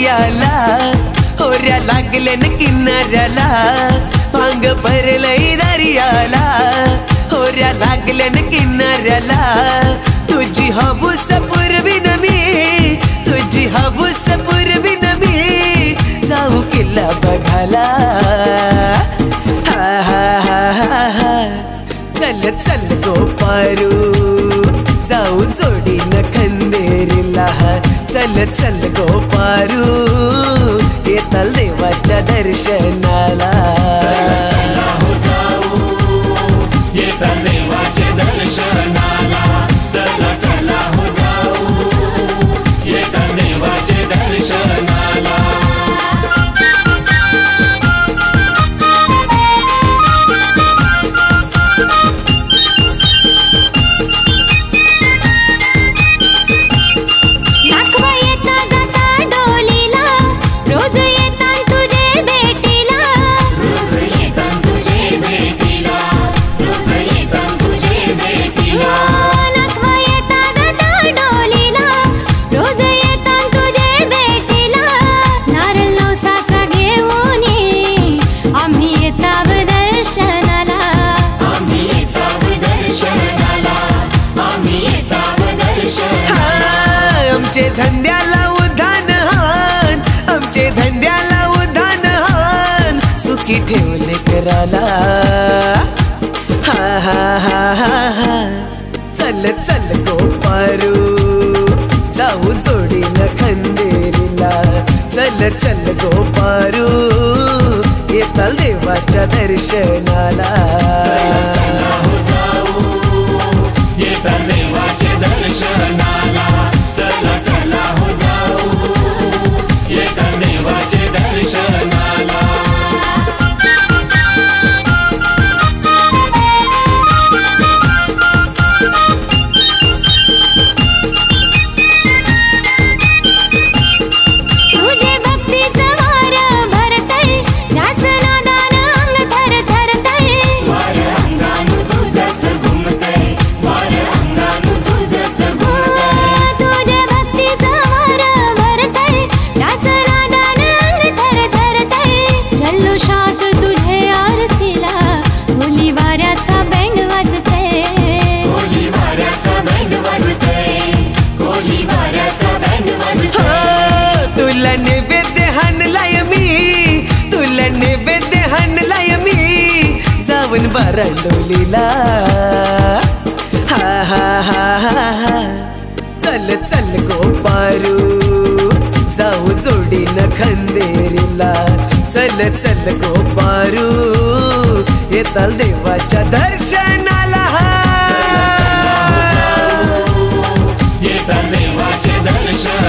दर्याला होऱ्या लागल्या न किनाऱ्याला भांग भरलंय दर्याला होऱ्या लागल्या न किनाऱ्याला तुझी हबूस पुरवीन मी तुझी हबूस पुरवीन मी जाऊ किल्ला बघायला हा हा हा हा हा चल चल गो पारू जाऊ जोडीनं खंदेरीला चल चल गो पारू येताल देवाच्या दर्शनाला चला हो जाऊ येताल देवाच्या दर्शनाला चला चला हो जाऊ येताल देवाच्या दर्शनाला आमचे धंद्याला उधाण हान आमचे धंद्याला उधाण हान सुखी ठेवले कराला हा हा हा हा हा चल चल गो पारू जाऊ जोडीनं खंदेरीला चल चल गो पारू येताल देवाच्या दर्शनाला चला हो जाऊ येताल देवाच्या दर्शनाला चला चला हो जाऊ येताल देवाच्या दर्शनाला तुला नैवेद्य हाणलाय मी तुला नैवेद्य हाणलाय मी जाऊन बारांडोलीला हा हा हा हा हा चल चल गो पारू जाऊ जोडीनं खंदेरीला चल चल गो पारू येताल देवाच्या दर्शनाला येताल देवाच्या दर्शनाला